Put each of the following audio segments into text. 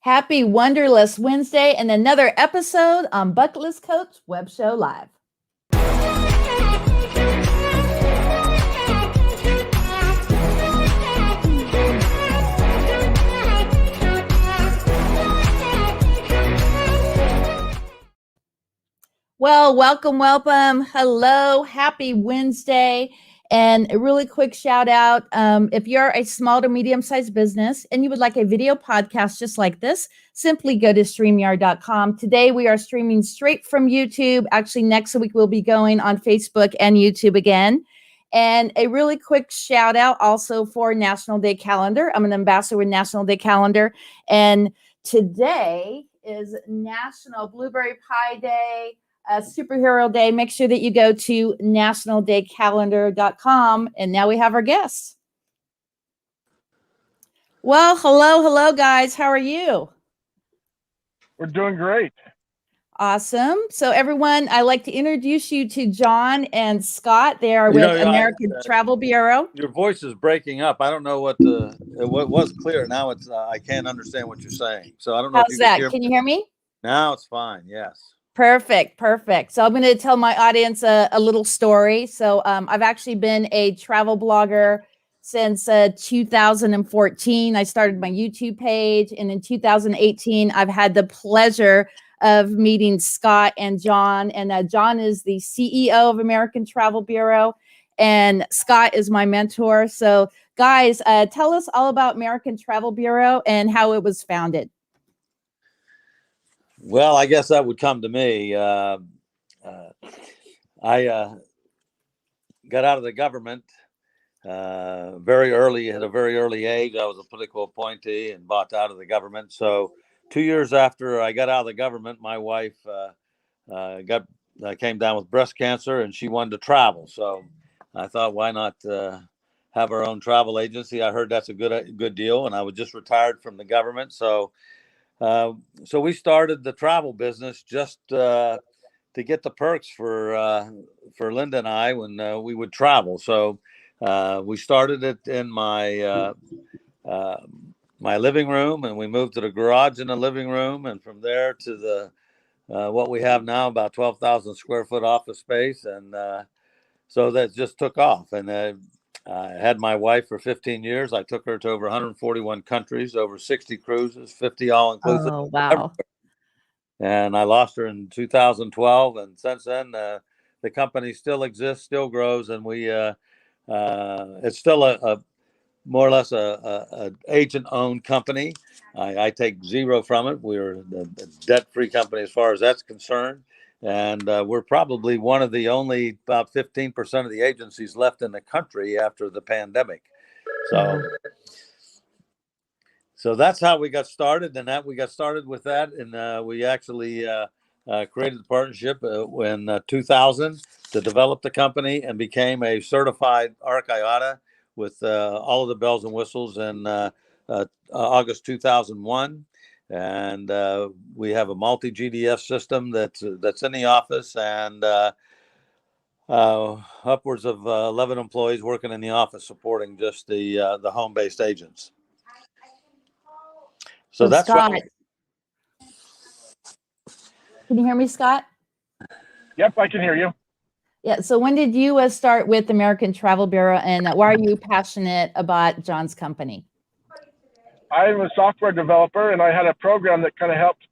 Happy Wonderless Wednesday and another episode on Bucket List Coach Web Show Live. Well, welcome. Hello, happy Wednesday. And a really quick shout out. If you're a small to medium-sized business and you would like a video podcast just like this, simply go to StreamYard.com. Today, we are streaming straight from YouTube. Actually, next week, we'll be going on Facebook and YouTube again. And a really quick shout out also for National Day Calendar. I'm an ambassador with National Day Calendar. And today is National Blueberry Pie Day. Superhero Day. Make sure that you go to nationaldaycalendar.com. And now we have our guests. Well, hello, guys. How are you? We're doing great. Awesome. So, everyone, I'd like to introduce you to John and Scott. They are with American Travel Bureau. Your voice is breaking up. I don't know what was clear. Now it's I can't understand what you're saying. So I don't know. How's that? Can you hear me? Now it's fine. Yes. Perfect. So I'm going to tell my audience a little story. So I've actually been a travel blogger since 2014. I started my YouTube page, and in 2018, I've had the pleasure of meeting Scott and John. And John is the CEO of American Travel Bureau, and Scott is my mentor. So guys, tell us all about American Travel Bureau and how it was founded. Well, I guess that would come to me. I got out of the government very early, at a very early age. I was a political appointee and bought out of the government. So 2 years after I got out of the government, my wife came down with breast cancer, and she wanted to travel. So I thought, why not have our own travel agency? I heard that's a good deal, and I was just retired from the government. So we started the travel business just to get the perks for Linda and I when we would travel. So we started it in my living room, and we moved to the garage in the living room, and from there to the what we have now, about 12,000 square foot office space, and so that just took off. And I had my wife for 15 years. I took her to over 141 countries, over 60 cruises, 50 all-inclusive. Oh, wow. And I lost her in 2012. And since then, the company still exists, still grows. And it's still a more or less a agent-owned company. I take zero from it. We're a debt-free company as far as that's concerned. And we're probably one of the only about 15% of the agencies left in the country after the pandemic. So that's how we got started. And we got started with that. And we actually created the partnership in 2000 to develop the company, and became a certified ARC IATA with all of the bells and whistles in August 2001. And we have a multi-GDS system that's in the office, and upwards of 11 employees working in the office supporting just the home-based agents. So that's Scott. right. Can you hear me, Scott? Yep, I can hear you. Yeah. So when did you start with American Travel Bureau, and why are you passionate about John's company? I'm a software developer, and I had a program that kind of helped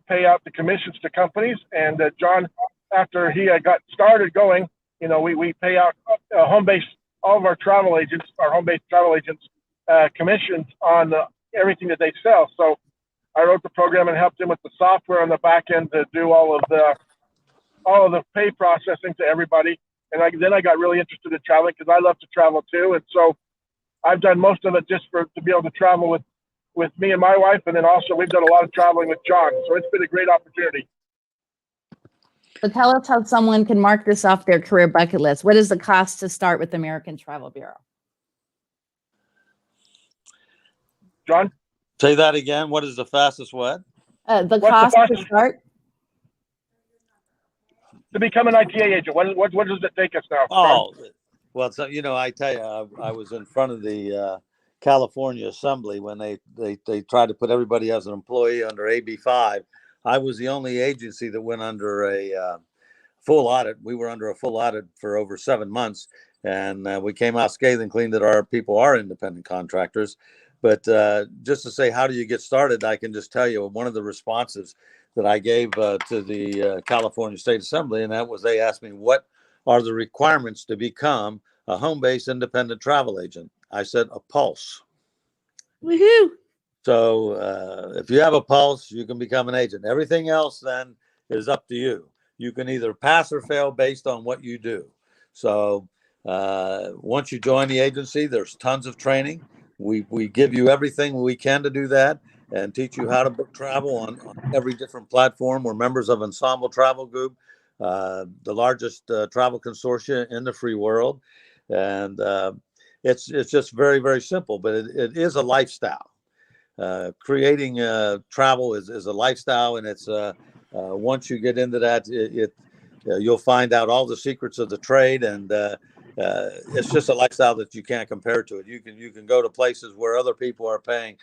pay out the commissions to companies. And John, after he got started going, we pay out all of our travel agents, commissions on everything that they sell. So I wrote the program and helped him with the software on the back end to do all of the pay processing to everybody. And then I got really interested in traveling, because I love to travel too. And so I've done most of it just to be able to travel with me and my wife. And then also we've done a lot of traveling with John. So it's been a great opportunity. So tell us how someone can mark this off their career bucket list. What is the cost to start with American Travel Bureau? John? Say that again. What is the fastest what? The cost to start? To become an ITA agent. What does it take us now? Oh, well, so, I tell you, I was in front of the California Assembly when they tried to put everybody as an employee under AB5. I was the only agency that went under a full audit. We were under a full audit for over 7 months, and we came out scathing clean that our people are independent contractors. But just to say, how do you get started? I can just tell you one of the responses that I gave to the California State Assembly, and that was they asked me, what are the requirements to become a home-based independent travel agent? I said, a pulse. Woohoo! So if you have a pulse, you can become an agent. Everything else then is up to you. You can either pass or fail based on what you do. So once you join the agency, there's tons of training. We give you everything we can to do that and teach you how to book travel on every different platform. We're members of Ensemble Travel Group, the largest travel consortia in the free world. And it's just very, very simple, but it is a lifestyle. Creating travel is a lifestyle, and it's once you get into that, you'll find out all the secrets of the trade, and it's just a lifestyle that you can't compare to it. You can go to places where other people are paying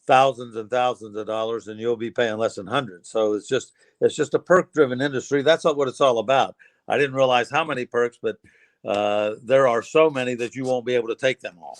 thousands and thousands of dollars, and you'll be paying less than hundreds. So it's just a perk-driven industry. That's not what it's all about. I didn't realize how many perks, but there are so many that you won't be able to take them all.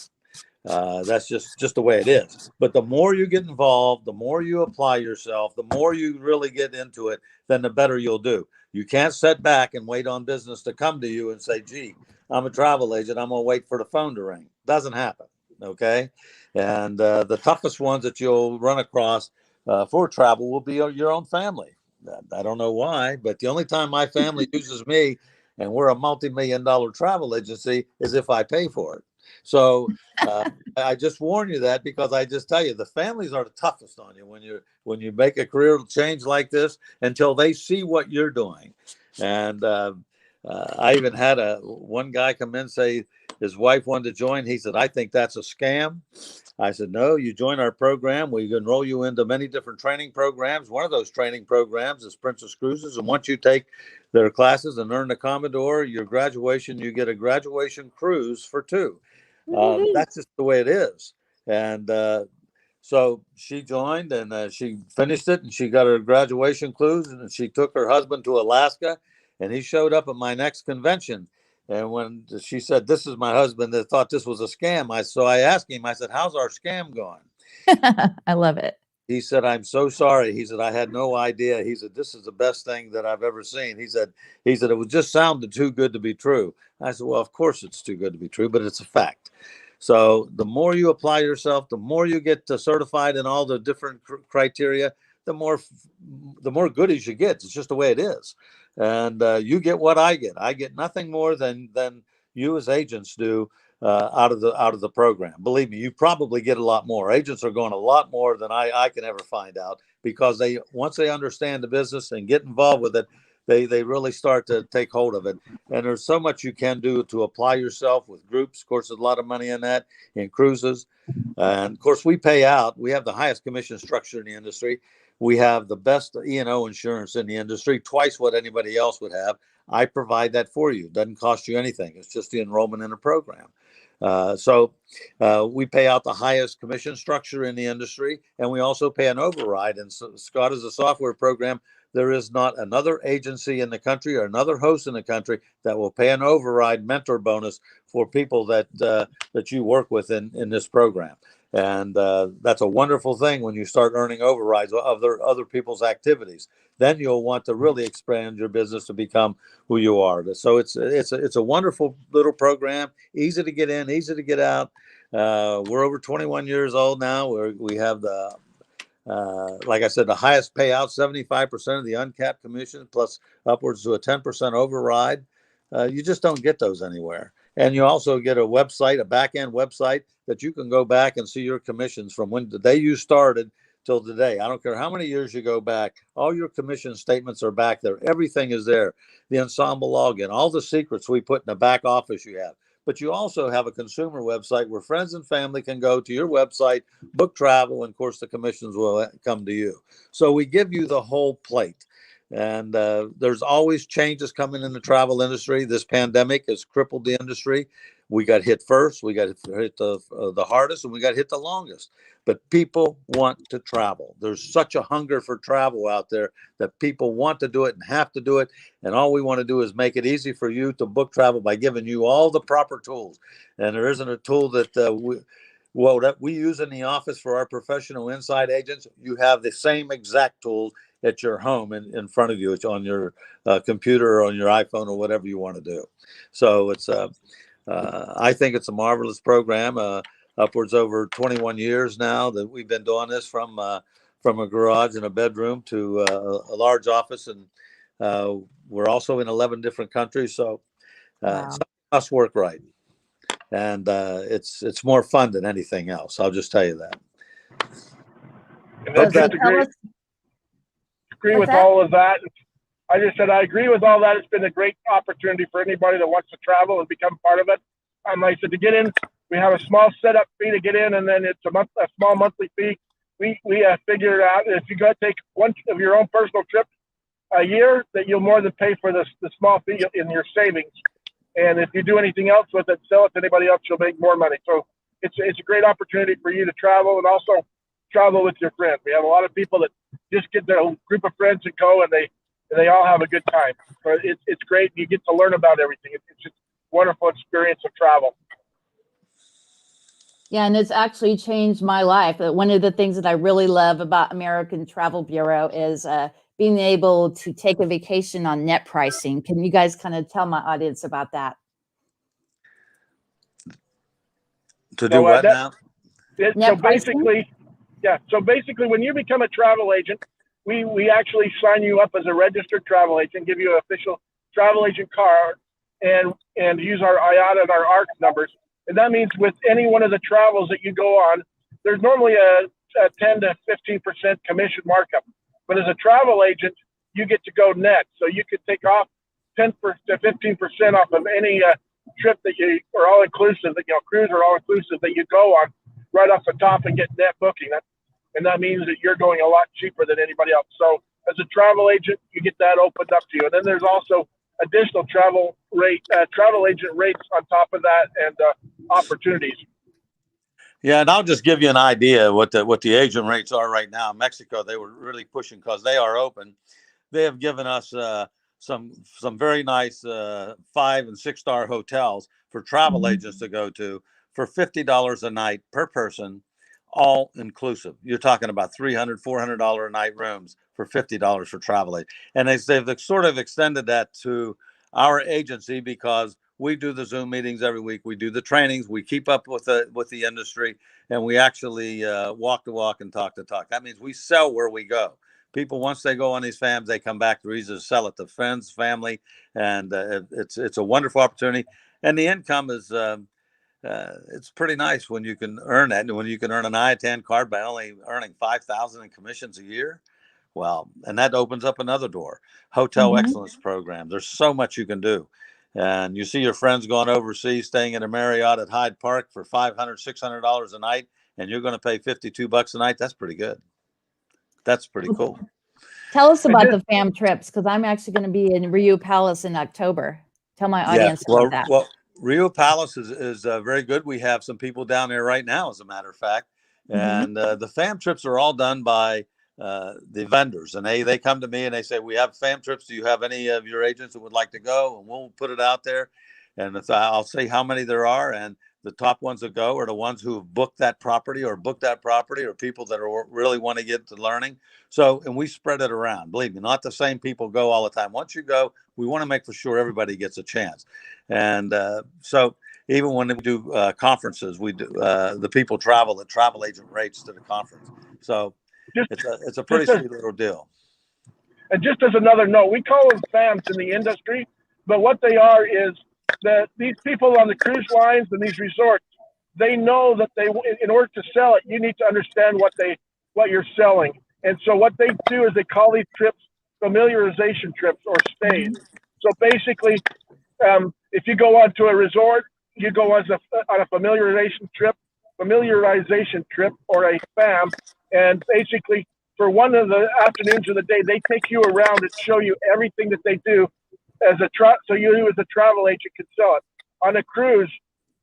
That's just the way it is. But the more you get involved, the more you apply yourself, the more you really get into it, then the better you'll do. You can't sit back and wait on business to come to you and say, gee, I'm a travel agent, I'm going to wait for the phone to ring. Doesn't happen. Okay. And the toughest ones that you'll run across for travel will be your own family. I don't know why, but the only time my family uses me, and we're a multi-million-dollar travel agency, is if I pay for it. So I just warn you that, because I just tell you, the families are the toughest on you when you make a career change like this, until they see what you're doing. And I even had one guy come in and say his wife wanted to join. He said, I think that's a scam. I said, no, you join our program. We enroll you into many different training programs. One of those training programs is Princess Cruises. And once you take their classes and earn the Commodore, your graduation, you get a graduation cruise for 2. That's just the way it is. And so she joined, and she finished it, and she got her graduation cruise, and she took her husband to Alaska, and he showed up at my next convention. And when she said, this is my husband, that thought this was a scam. So I asked him, I said, how's our scam going? I love it. He said, I'm so sorry. He said, I had no idea. He said, this is the best thing that I've ever seen. He said, it was just sounded too good to be true. I said, well, of course it's too good to be true, but it's a fact. So the more you apply yourself, the more you get certified in all the different criteria, the more goodies you get. It's just the way it is. And you get what I get. I get nothing more than you as agents do out of the program. Believe me, you probably get a lot more. Agents are going a lot more than I can ever find out, because once they understand the business and get involved with it, they really start to take hold of it. And there's so much you can do to apply yourself with groups. Of course, there's a lot of money in that, in cruises. And of course, we pay out. We have the highest commission structure in the industry. We have the best E&O insurance in the industry, twice what anybody else would have. I provide that for you. It doesn't cost you anything. It's just the enrollment in a program. So we pay out the highest commission structure in the industry, and we also pay an override. And so, Scott, is a software program. There is not another agency in the country or another host in the country that will pay an override mentor bonus for people that you work with in this program. And that's a wonderful thing when you start earning overrides of other people's activities. Then you'll want to really expand your business to become who you are. So it's a wonderful little program, easy to get in, easy to get out. We're over 21 years old now. We have the like I said, the highest payout, 75% of the uncapped commission, plus upwards to a 10% override. You just don't get those anywhere. And you also get a website, a back-end website that you can go back and see your commissions from when the day you started till today. I don't care how many years you go back. All your commission statements are back there. Everything is there. The Ensemble login, all the secrets we put in the back office you have. But you also have a consumer website where friends and family can go to your website, book travel, and of course the commissions will come to you. So we give you the whole plate. And there's always changes coming in the travel industry. This pandemic has crippled the industry. We got hit first, we got hit the hardest, and we got hit the longest. But people want to travel. There's such a hunger for travel out there that people want to do it and have to do it. And all we want to do is make it easy for you to book travel by giving you all the proper tools. And there isn't a tool that that we use in the office for our professional inside agents. You have the same exact tools at your home in front of you. It's on your computer or on your iPhone or whatever you want to do. So it's I think it's a marvelous program. Upwards over 21 years now that we've been doing this, from a garage and a bedroom to a large office, and we're also in 11 different countries. So Wow. some must work right, and it's more fun than anything else. I'll just tell you that. And So that's tell agree us- with what's that? all of that. I just said I agree with all that. It's been a great opportunity for anybody that wants to travel and become part of it. Like I said, to get in, we have a small setup fee to get in, and then it's a small monthly fee. We figure out if you go take one of your own personal trips a year, that you'll more than pay for the small fee in your savings. And if you do anything else with it, sell it to anybody else, you'll make more money. So it's a great opportunity for you to travel and also travel with your friends. We have a lot of people that just get their group of friends and go, and they all have a good time. So it's great. You get to learn about everything. It's just a wonderful experience of travel. Yeah, and it's actually changed my life. One of the things that I really love about American Travel Bureau is being able to take a vacation on net pricing. Can you guys kind of tell my audience about that? To do what now? Net pricing? So basically, when you become a travel agent, we actually sign you up as a registered travel agent, give you an official travel agent card, and use our IATA and our ARC numbers. And that means with any one of the travels that you go on, there's normally a 10 to 15% commission markup. But as a travel agent, you get to go net. So you could take off 10 to 15% off of any trip that you, or all inclusive, that cruise or all inclusive that you go on, right off the top, and get net booking. And that means that you're going a lot cheaper than anybody else. So as a travel agent, you get that opened up to you. And then there's also additional travel agent rates on top of that, and opportunities. Yeah, and I'll just give you an idea what the agent rates are right now. In Mexico, they were really pushing because they are open. They have given us some very nice 5- and 6-star hotels for travel agents to go to for $50 a night per person, all inclusive. You're talking about $300, $400 a night rooms for $50 for travel agents. And they've sort of extended that to our agency because we do the Zoom meetings every week. We do the trainings. We keep up with the industry, and we actually walk the walk and talk the talk. That means we sell where we go. People, once they go on these FAMs, they come back. They're easy to sell it to friends, family, and it's a wonderful opportunity. And the income is it's pretty nice when you can earn that, and when you can earn an IATAN card by only earning $5,000 in commissions a year. Well, and that opens up another door. Hotel excellence program. There's so much you can do. And you see your friends going overseas, staying in a Marriott at Hyde Park for $500, $600 a night, and you're going to pay $52 a night. That's pretty good. That's pretty cool. Tell us about the FAM trips, because I'm actually going to be in Rio Palace in October. Tell my audience about that. Well, Rio Palace is very good. We have some people down there right now, as a matter of fact. And the FAM trips are all done by the vendors, and they come to me and they say, we have FAM trips. Do you have any of your agents that would like to go? And we'll put it out there, and I'll say how many there are, and the top ones that go are the ones who have booked that property or people that are really want to get to learning. So, and we spread it around. Believe me, not the same people go all the time. Once you go, we want to make for sure everybody gets a chance. And so even when we do conferences, we do the people travel at travel agent rates to the conference. So it's a pretty sweet little deal. And just as another note, we call them FAMs in the industry, but what they are is that these people on the cruise lines and these resorts, they know that in order to sell it, you need to understand what you're selling. And so what they do is they call these trips familiarization trips or stays. So basically, if you go onto a resort, you go on a familiarization trip or a FAM, and basically for one of the afternoons of the day, they take you around and show you everything that they do so you as a travel agent can sell it. On a cruise,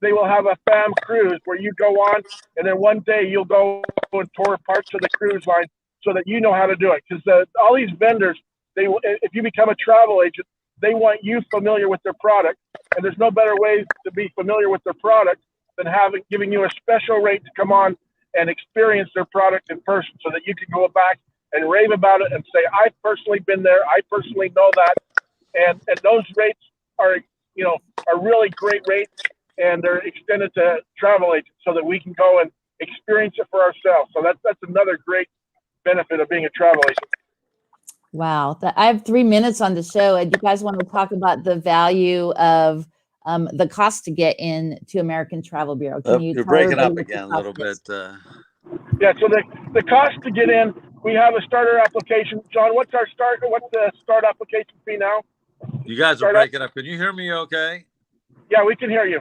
they will have a fam cruise where you go on, and then one day you'll go and tour parts of the cruise line so that you know how to do it. Because all these vendors, if you become a travel agent, they want you familiar with their product, and there's no better way to be familiar with their product than giving you a special rate to come on and experience their product in person, so that you can go back and rave about it and say, I've personally been there, I personally know that, and those rates are really great rates, and they're extended to travel agents so that we can go and experience it for ourselves. So that's another great benefit of being a travel agent. Wow. I have 3 minutes on the show, and you guys want to talk about the value of the cost to get into American Travel Bureau. Can you You're tell breaking up everybody what the again a cost little is? bit. Yeah, so the cost to get in, we have a starter application. John, what's the start application fee now? You guys are Startup? breaking up. Can you hear me okay? Yeah, we can hear you.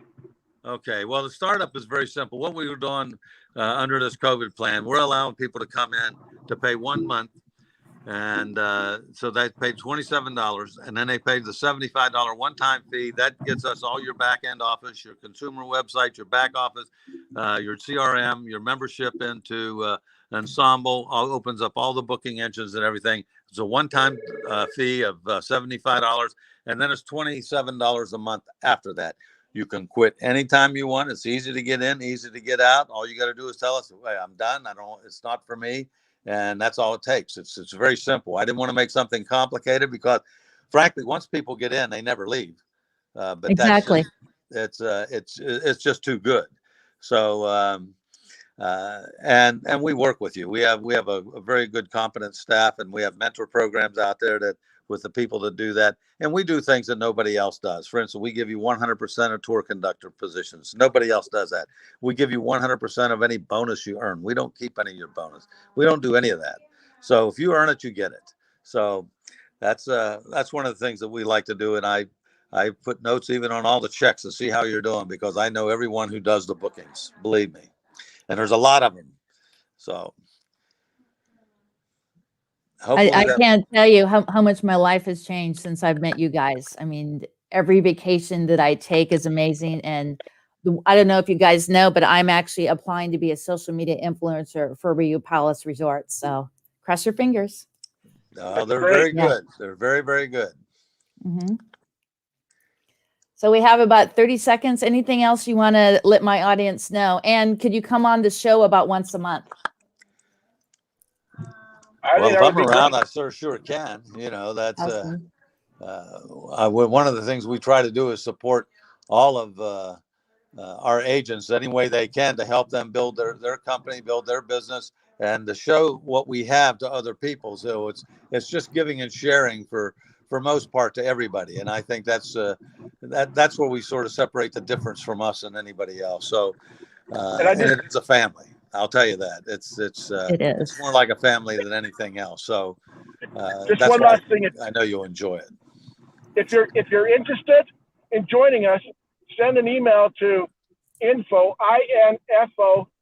Okay. Well, the startup is very simple. What we were doing under this COVID plan, we're allowing people to come in to pay 1 month. And so they paid $27, and then they paid the $75 one-time fee. That gets us all your back-end office, your consumer website, your back office, your CRM, your membership into Ensemble, opens up all the booking engines and everything. It's a one-time fee of $75, and then it's $27 a month after that. You can quit anytime you want. It's easy to get in, easy to get out. All you got to do is tell us, hey, I'm done. It's not for me. And that's all it takes. It's very simple. I didn't want to make something complicated because, frankly, once people get in, they never leave. But Exactly. it's just too good. So and we work with you. We have a very good, competent staff, and we have mentor programs out there that with the people that do that. And we do things that nobody else does. For instance, we give you 100% of tour conductor positions. Nobody else does that. We give you 100% of any bonus you earn. We don't keep any of your bonus. We don't do any of that. So if you earn it, you get it. So that's one of the things that we like to do. And I put notes even on all the checks to see how you're doing, because I know everyone who does the bookings, believe me. And there's a lot of them. So I can't tell you how much my life has changed since I've met you guys. I mean, every vacation that I take is amazing. And I don't know if you guys know, but I'm actually applying to be a social media influencer for Rio Palace Resort. So cross your fingers. They're very good. They're very, very good. Mm-hmm. So we have about 30 seconds. Anything else you want to let my audience know? And could you come on the show about once a month? Well, if I'm around, I sure can. You know, that's awesome. One of the things we try to do is support all of our agents any way they can to help them build their company, build their business, and to show what we have to other people. So it's just giving and sharing for most part to everybody. And I think that's where we sort of separate the difference from us and anybody else. So and it's a family. I'll tell you that it's more like a family than anything else. So just one last thing. I know you'll enjoy it. If you're interested in joining us, send an email to info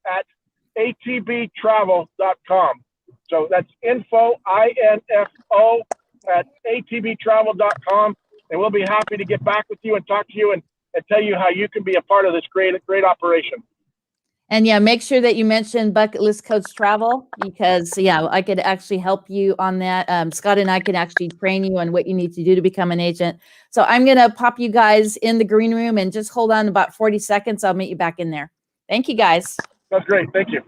at atbtravel.com. So that's info at atbtravel.com, and we'll be happy to get back with you and talk to you and tell you how you can be a part of this great operation. And yeah, make sure that you mention Bucket List Coach Travel, because I could actually help you on that. Scott and I can actually train you on what you need to do to become an agent. So I'm going to pop you guys in the green room and just hold on about 40 seconds. I'll meet you back in there. Thank you, guys. That's great. Thank you.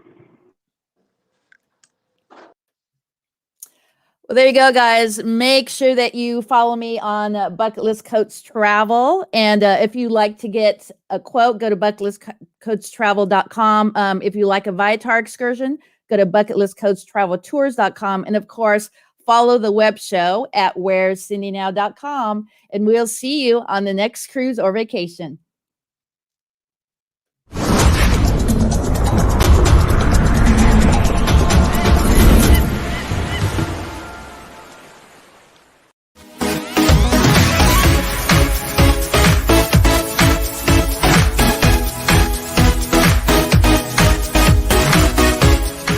Well, there you go, guys. Make sure that you follow me on Bucket List Coach Travel. And if you like to get a quote, go to bucketlistcoachtravel.com. If you like a Viator excursion, go to bucketlistcoachtraveltours.com. And of course, follow the web show at where'scindynow.com. And we'll see you on the next cruise or vacation.